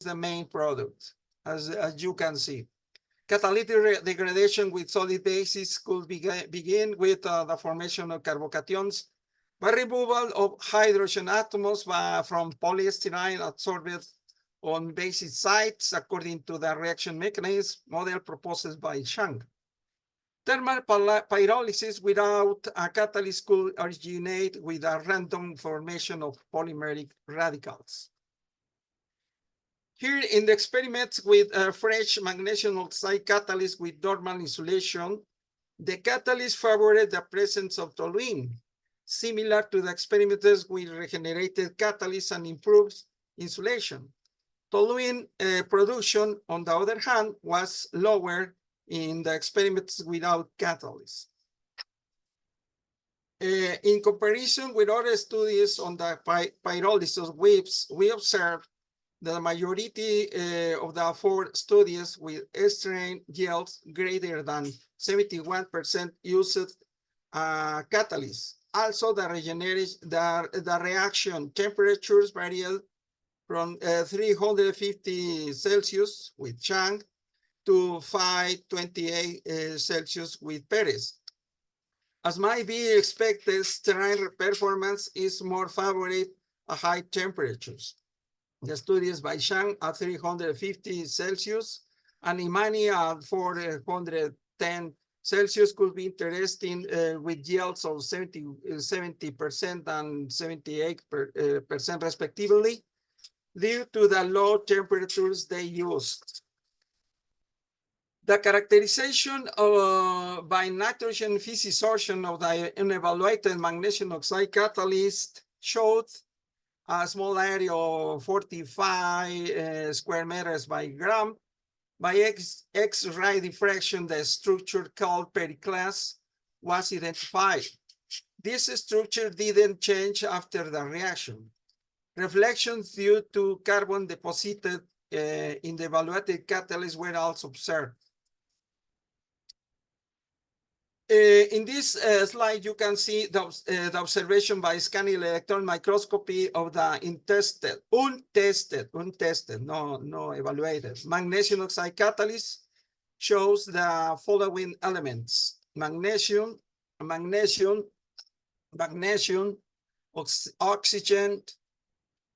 the main product, as you can see. Catalytic degradation with solid bases could begin with the formation of carbocations by removal of hydrogen atoms from polystyrene adsorbed on basic sites according to the reaction mechanism model proposed by Chang. Thermal pyrolysis without a catalyst could originate with a random formation of polymeric radicals. Here in the experiments with fresh magnesium oxide catalyst with normal insulation, the catalyst favored the presence of toluene, similar to the experiments with regenerated catalyst and improved insulation. Toluene production, on the other hand, was lower in the experiments without catalyst. In comparison with other studies on the pyrolysis of WIPs, we observed that the majority of the 4 studies with strain yields greater than 71% used catalyst. Also, the reaction temperatures varied from 350 Celsius with Chang to 528 Celsius with Perez. As might be expected, sterile performance is more favorable at high temperatures. The studies by Chang at 350 Celsius and Imani at 410 Celsius could be interesting with yields of 70% and 78% respectively, due to the low temperatures they used. The characterization by nitrogen fission of the unevaluated magnesium oxide catalyst showed a small area of 45 square meters by gram. By X-ray diffraction, the structure called periclase was identified. This structure didn't change after the reaction. Reflections due to carbon deposited in the evaluated catalyst were also observed. In this slide, you can see the observation by scanning electron microscopy of the untested, no evaluated, magnesium oxide catalyst shows the following elements: magnesium,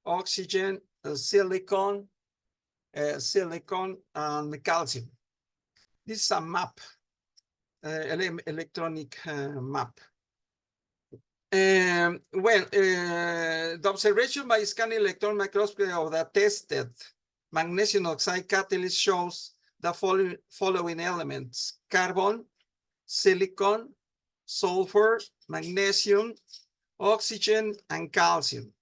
oxygen, silicon, and calcium. This is a map. Electronic map. The observation by scanning electron microscopy of the tested magnesium oxide catalyst shows the following elements: carbon, silicon, sulfur, magnesium, oxygen, and calcium.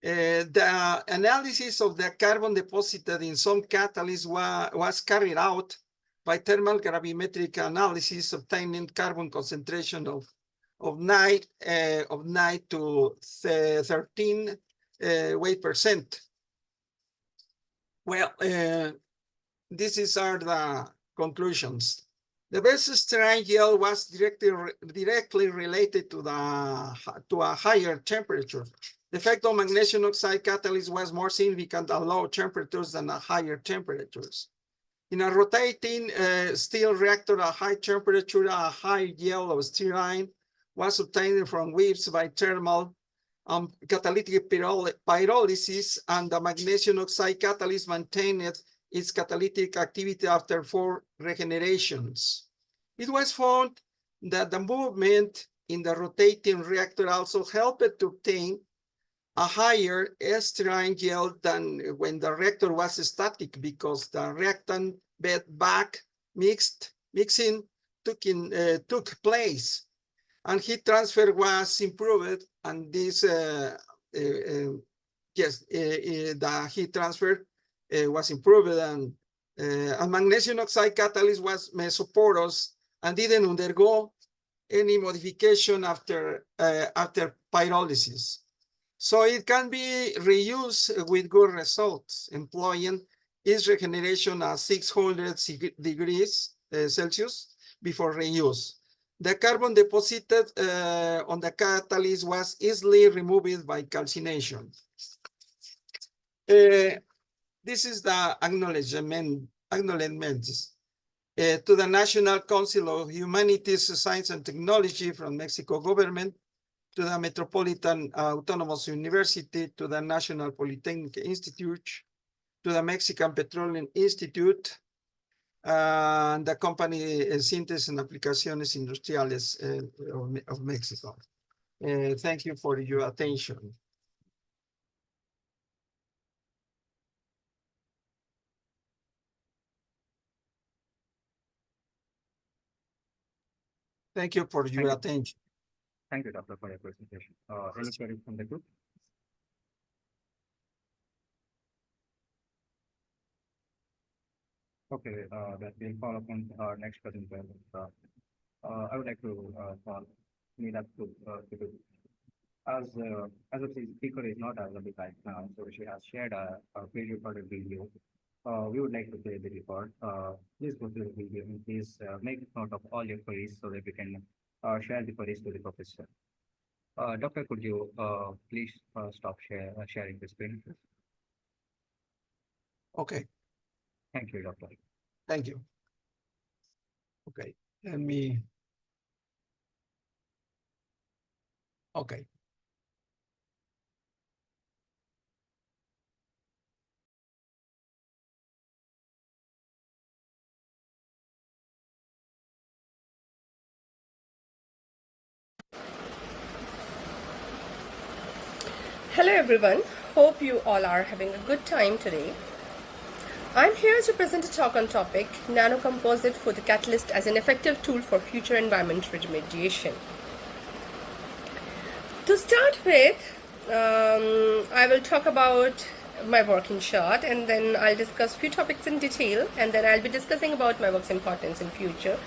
The analysis of the carbon deposited in some catalysts was carried out by thermal gravimetric analysis, obtaining carbon concentration of 9 to 13 weight%. Well, these are the conclusions. The best strain yield was directly related to a higher temperature. The effect on magnesium oxide catalyst was more significant at low temperatures than at higher temperatures. In a rotating steel reactor at high temperature, a high yield of styrene was obtained from WIPs by thermal catalytic pyrolysis, and the magnesium oxide catalyst maintained its catalytic activity after 4 regenerations. It was found that the movement in the rotating reactor also helped to obtain a higher styrene yield than when the reactor was static, because the reactant bed back mixing took place, and heat transfer was improved, and this the heat transfer was improved, and magnesium oxide catalyst was mesoporous and didn't undergo any modification after pyrolysis. So it can be reused with good results, employing its regeneration at 600 degrees Celsius before reuse. The carbon deposited on the catalyst was easily removed by calcination. This is the acknowledgements to the National Council of Humanities, Science and Technology from Mexico government, to the Metropolitan Autonomous University, to the National Polytechnic Institute, to the Mexican Petroleum Institute, and the company Síntesis en Aplicaciones Industriales of Mexico. Thank you for your attention. Thank you for your attention. Thank you, Doctor, for your presentation. Any queries from the group? Okay, that will follow up on our next presentation. I would like to call Nida to as the speaker is not available right now, so she has shared a pre-recorded video. We would like to play the record. Please go to the video and please make note of all your queries so that we can share the queries to the professor. Doctor, could you please stop sharing the screen? Okay. Thank you, Doctor. Thank you. Okay, let me. Okay. Hello everyone, hope you all are having a good time today. I'm here to present a talk on topic nanocomposite photocatalyst as an effective tool for future environment remediation. To start with, I will talk about my work in short, and then I'll discuss few topics in detail, and then I'll be discussing about my work's importance in future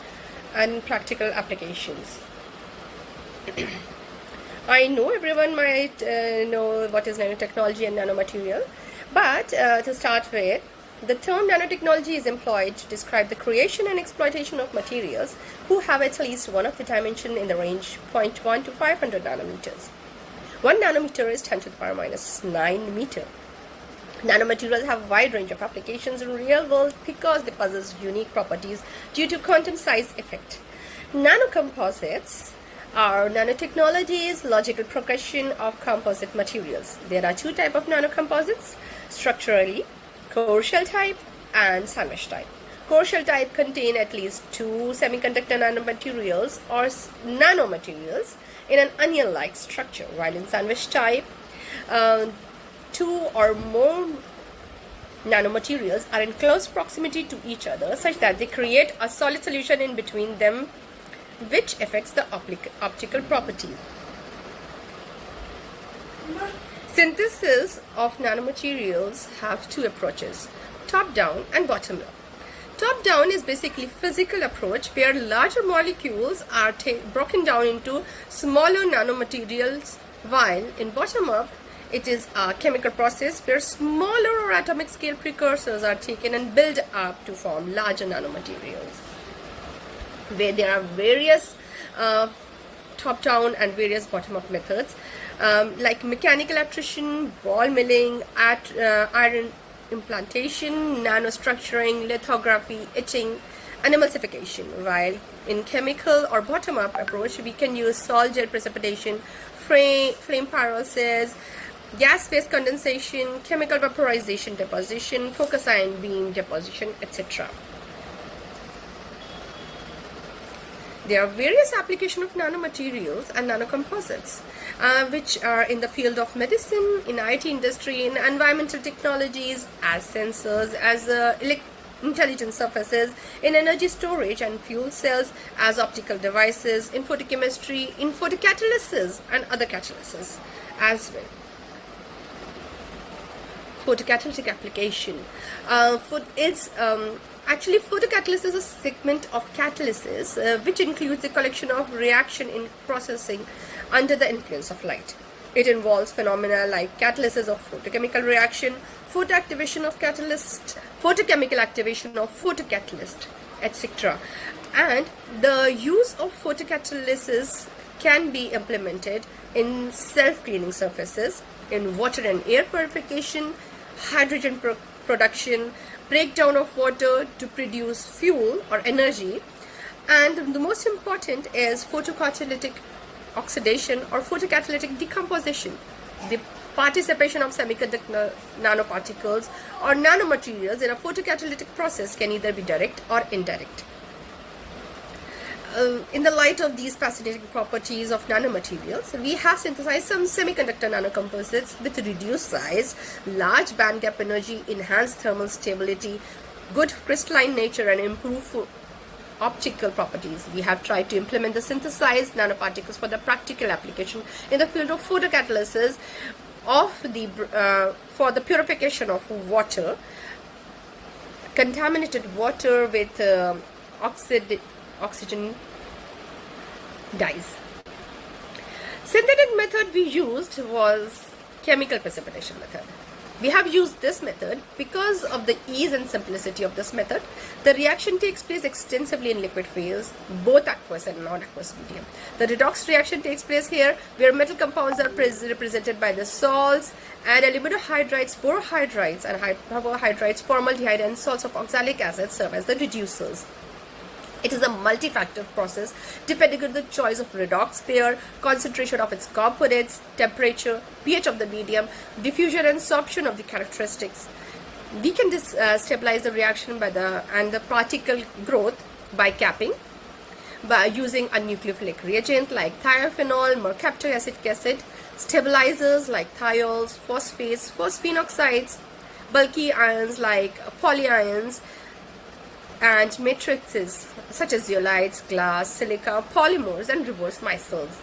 and practical applications. I know everyone might know what is nanotechnology and nanomaterial, but to start with, the term nanotechnology is employed to describe the creation and exploitation of materials who have at least one of the dimension in the range 0.1 to 500 nanometers. 1 nanometer is 10 to the power minus 9 meter. Nanomaterials have a wide range of applications in real world because they possess unique properties due to quantum size effect. Nanocomposites are nanotechnology's logical progression of composite materials. There are two types of nanocomposites: structurally, core shell type and sandwich type. Core shell type contain at least 2 semiconductor nanomaterials or nanomaterials in an onion-like structure, while in sandwich type, 2 or more nanomaterials are in close proximity to each other such that they create a solid solution in between them, which affects the optical properties. Synthesis of nanomaterials have 2 approaches, top-down and bottom-up. Top-down is basically physical approach where larger molecules are broken down into smaller nanomaterials, while in bottom-up it is a chemical process where smaller or atomic scale precursors are taken and built up to form larger nanomaterials, where there are various top-down and various bottom-up methods like mechanical attrition, ball milling, iron implantation, nanostructuring, lithography, etching, and emulsification. While in chemical or bottom-up approach, we can use salt gel precipitation, flame pyrolysis, gas phase condensation, chemical vaporization deposition, focus ion beam deposition, etc. There are various applications of nanomaterials and nanocomposites, which are in the field of medicine, in IT industry, in environmental technologies, as sensors, as intelligent surfaces, in energy storage and fuel cells, as optical devices, in photochemistry, in photocatalysis and other catalysis as well. Photocatalytic application. Actually, photocatalysis is a segment of catalysis which includes the collection of reaction in processing under the influence of light. It involves phenomena like catalysis of photochemical reaction, photoactivation of catalyst, photochemical activation of photocatalyst, etc. And the use of photocatalysis can be implemented in self-cleaning surfaces, in water and air purification, hydrogen production, breakdown of water to produce fuel or energy, and the most important is photocatalytic oxidation or photocatalytic decomposition. The participation of semiconductor nanoparticles or nanomaterials in a photocatalytic process can either be direct or indirect. In the light of these fascinating properties of nanomaterials, we have synthesized some semiconductor nanocomposites with reduced size, large band gap energy, enhanced thermal stability, good crystalline nature, and improved optical properties. We have tried to implement the synthesized nanoparticles for the practical application in the field of photocatalysis for the purification of water, contaminated water with oxygen dyes. Synthetic method we used was chemical precipitation method. We have used this method because of the ease and simplicity of this method. The reaction takes place extensively in liquid phase, both aqueous and non-aqueous medium. The redox reaction takes place here, where metal compounds are represented by the salts and aluminohydrides, borohydrides, and carbohydrates, formaldehyde, and salts of oxalic acid serve as the reducers. It is a multi-factor process depending on the choice of redox pair, concentration of its components, temperature, pH of the medium, diffusion and sorption of the characteristics. We can stabilize the reaction and the particle growth by capping, by using a nucleophilic reagent like thiophenol, mercaptoacetic acid, stabilizers like thiols, phosphates, phosphine oxides, bulky ions like polyions, and matrices such as zeolites, glass, silica, polymers, and reverse micelles.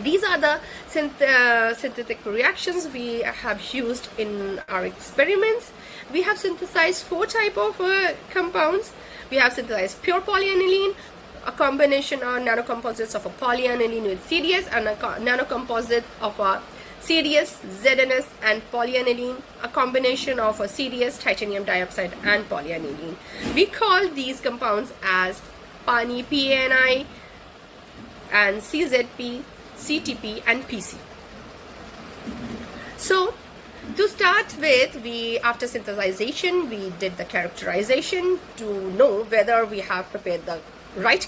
These are the synthetic reactions we have used in our experiments. We have synthesized 4 types of compounds. We have synthesized pure polyaniline, a combination of nanocomposites of a polyaniline with CDS, and a nanocomposite of a CDS, ZNS, and polyaniline, a combination of a CDS, titanium dioxide, and polyaniline. We call these compounds as PANI, PANI, and CZP, CTP, and PC. So, to start with, after synthesization, we did the characterization to know whether we have prepared the right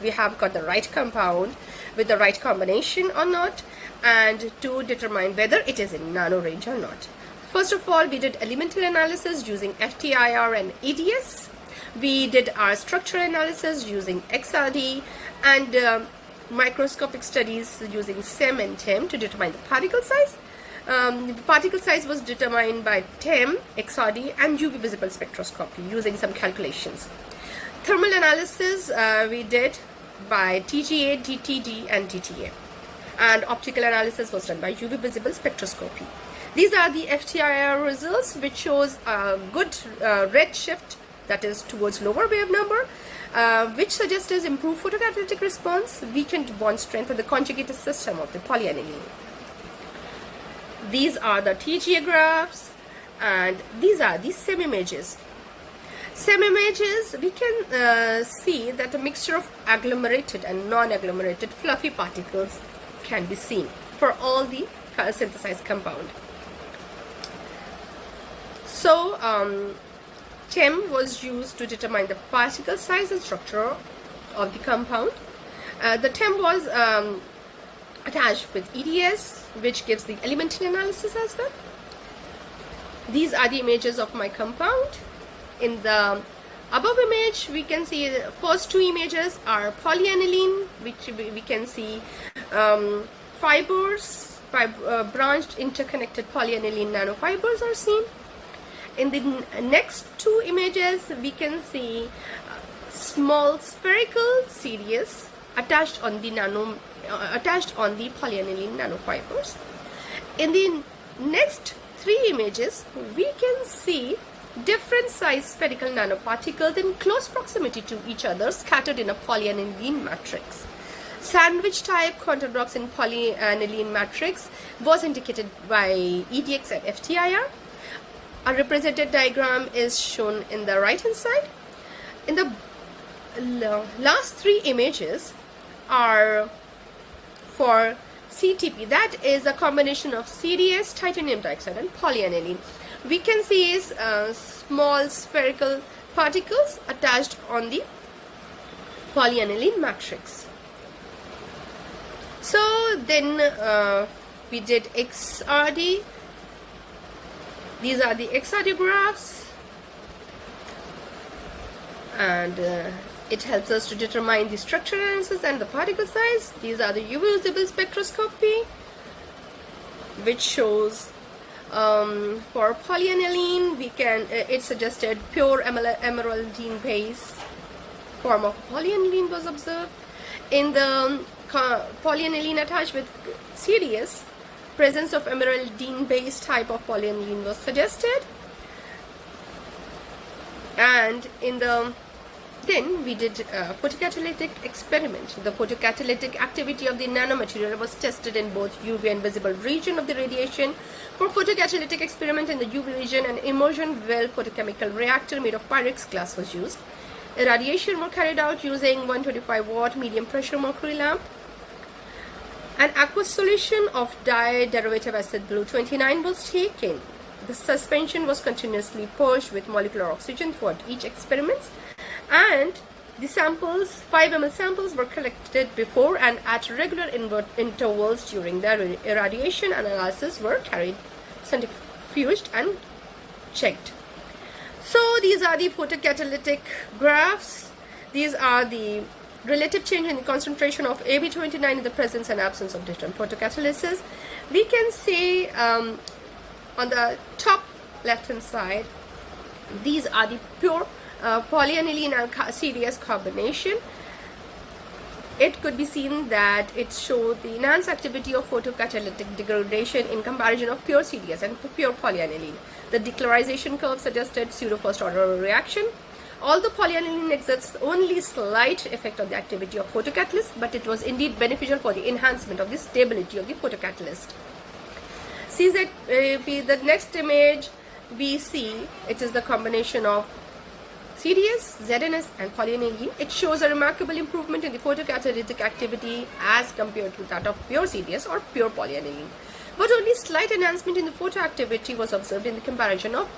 we have got the right compound with the right combination or not, and to determine whether it is in nano range or not. First of all, we did elemental analysis using FTIR and EDS. We did our structural analysis using XRD, and microscopic studies using SEM and TEM to determine the particle size. The particle size was determined by TEM, XRD, and UV visible spectroscopy using some calculations. Thermal analysis we did by TGA, DTD, and DTA. And optical analysis was done by UV visible spectroscopy. These are the FTIR results, which shows a good red shift, that is towards lower wave number, which suggests improved photocatalytic response, weakened bond strength, and the conjugated system of the polyaniline. These are the TGA graphs, and these are the SEM images. SEM images, we can see that a mixture of agglomerated and non-agglomerated fluffy particles can be seen for all the synthesized compound. So, TEM was used to determine the particle size and structure of the compound. The TEM was attached with EDS, which gives the elemental analysis as well. These are the images of my compound. In the above image, we can see the first 2 images are polyaniline, which we can see fibers, branched interconnected polyaniline nanofibers are seen. In the next 2 images, we can see small spherical series attached on the polyaniline nanofibers. In the next 3 images, we can see different size spherical nanoparticles in close proximity to each other scattered in a polyaniline matrix. Sandwich type counterblocks in polyaniline matrix was indicated by EDX and FTIR. A represented diagram is shown in the right hand side. In the last 3 images are for CTP, that is a combination of CDS, titanium dioxide, and polyaniline. we can see is small spherical particles attached on the polyaniline matrix. So then we did XRD. These are the XRD graphs, and it helps us to determine the structure analysis and the particle size. These are the UV visible spectroscopy, which shows for polyaniline we can it suggested pure emeraldine base form of polyaniline was observed. In the polyaniline attached with CDS, presence of emeraldine base type of polyaniline was suggested. And in the then we did a photocatalytic experiment. The photocatalytic activity of the nanomaterial was tested in both UV and visible region of the radiation. For photocatalytic experiment in the UV region, an immersion well photochemical reactor made of Pyrex glass was used. Irradiation were carried out using 125 watt medium pressure mercury lamp. An aqueous solution of diderivative acid blue 29 was taken. The suspension was continuously purged with molecular oxygen throughout each experiment, and the samples, 5 ml samples, were collected before and at regular intervals during the irradiation. Analysis were carried, centrifuged and checked. So these are the photocatalytic graphs. These are the relative change in the concentration of AB29 in the presence and absence of different photocatalysis. We can say on the top left hand side, these are the pure polyaniline and CDS combination. It could be seen that it showed the enhanced activity of photocatalytic degradation in comparison of pure CDS and pure polyaniline. The decolorization curve suggested pseudo first order reaction. Although polyaniline exerts only slight effect on the activity of photocatalyst, but it was indeed beneficial for the enhancement of the stability of the photocatalyst. CZP, the next image we see, it is the combination of CDS, ZNS and polyaniline. It shows a remarkable improvement in the photocatalytic activity as compared to that of pure CDS or pure polyaniline. But only slight enhancement in the photoactivity was observed in the comparison of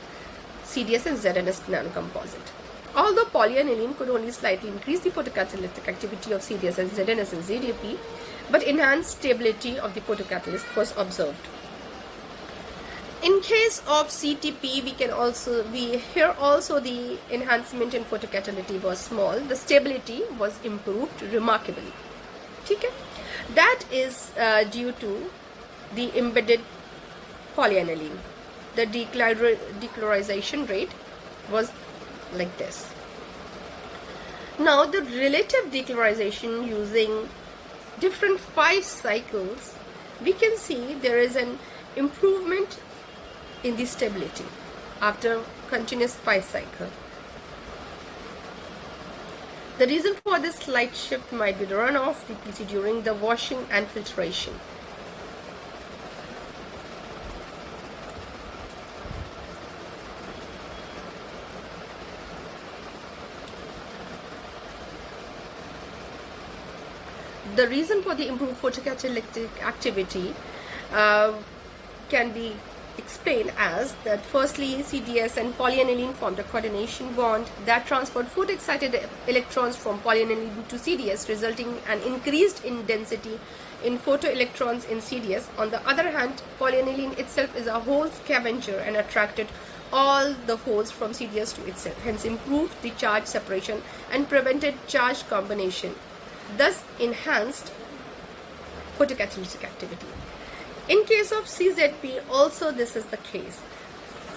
CDS and ZNS nanocomposite. Although polyaniline could only slightly increase the photocatalytic activity of CDS and ZNS and ZDP, but enhanced stability of the photocatalyst was observed. In case of CTP, here also the enhancement in photocatalyty was small. The stability was improved remarkably. Okay? That is due to the embedded polyaniline. The decolorization rate was like this. Now the relative decolorization using different 5 cycles, we can see there is an improvement in the stability after continuous 5 cycle. The reason for this slight shift might be the runoff the PC during the washing and filtration. The reason for the improved photocatalytic activity can be explained as that firstly CDS and polyaniline formed a coordination bond that transferred photoexcited electrons from polyaniline to CDS, resulting an increased in density in photoelectrons in CDS. On the other hand, polyaniline itself is a hole scavenger and attracted all the holes from CDS to itself, hence improved the charge separation and prevented charge combination, thus enhanced photocatalytic activity. In case of CZP, also this is the case.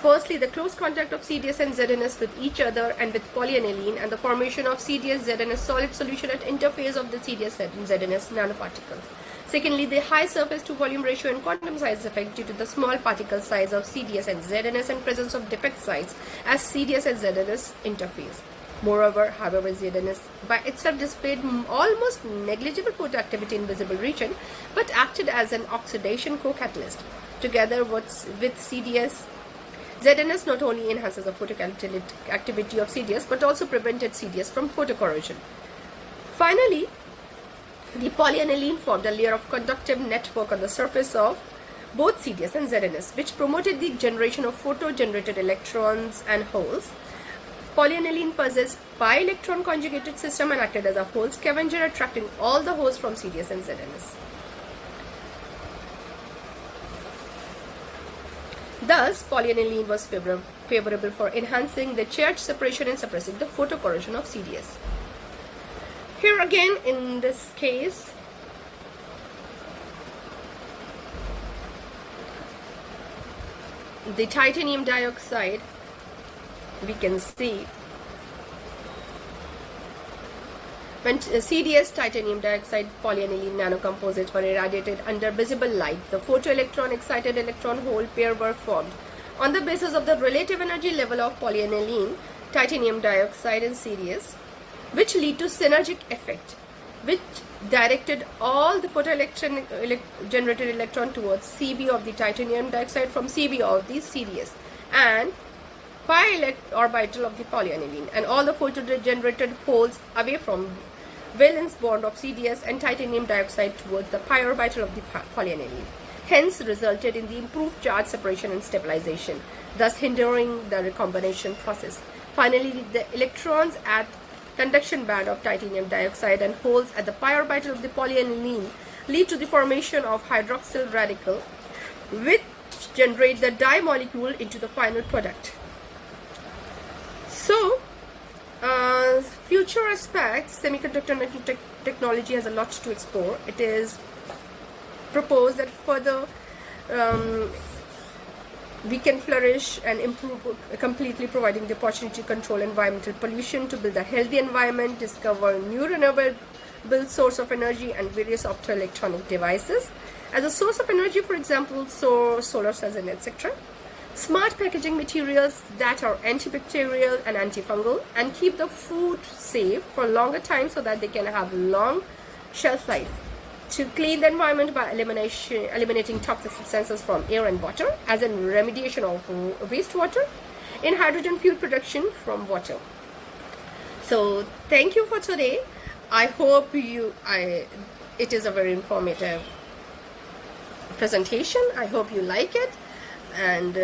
Firstly, the close contact of CDS and ZNS with each other and with polyaniline, and the formation of CDS-ZNS solid solution at interface of the CDS and ZNS nanoparticles. Secondly, the high surface to volume ratio and quantum size effect due to the small particle size of CDS and ZNS and presence of defect size as CDS and ZNS interface. Moreover, however, ZNS by itself displayed almost negligible photoactivity in visible region, but acted as an oxidation co-catalyst. Together with CDS, ZNS not only enhances the photocatalytic activity of CDS, but also prevented CDS from photocorrosion. Finally, the polyaniline formed a layer of conductive network on the surface of both CDS and ZNS, which promoted the generation of photo-generated electrons and holes. Polyaniline possessed pi-electron conjugated system and acted as a hole scavenger, attracting all the holes from CDS and ZNS. Thus, polyaniline was favorable for enhancing the charge separation and suppressing the photocorrosion of CDS. Here again, in this case, the titanium dioxide, we can see when CDS titanium dioxide polyaniline nanocomposites were irradiated under visible light, the photoelectron excited electron hole pair were formed. On the basis of the relative energy level of polyaniline, titanium dioxide and CDS, which lead to synergic effect, which directed all the photoelectron generated electron towards Cb of the titanium dioxide from Cb of the CDS and pi orbital of the polyaniline, and all the photo-generated holes away from valence bond of CDS and titanium dioxide towards the pi orbital of the polyaniline. Hence resulted in the improved charge separation and stabilization, thus hindering the recombination process. Finally, the electrons at conduction band of titanium dioxide and holes at the pi orbital of the polyaniline lead to the formation of hydroxyl radical, which generate the di molecule into the final product. So, future aspects, semiconductor technology has a lot to explore. It is proposed that further we can flourish and improve, completely providing the opportunity to control environmental pollution, to build a healthy environment, discover new renewable source of energy and various optoelectronic devices. As a source of energy, for example, solar cells and etc. Smart packaging materials that are antibacterial and antifungal and keep the food safe for longer time so that they can have long shelf life. To clean the environment by eliminating toxic substances from air and water, as in remediation of wastewater, in hydrogen fuel production from water. So thank you for today. I hope it is a very informative presentation. I hope you like it, and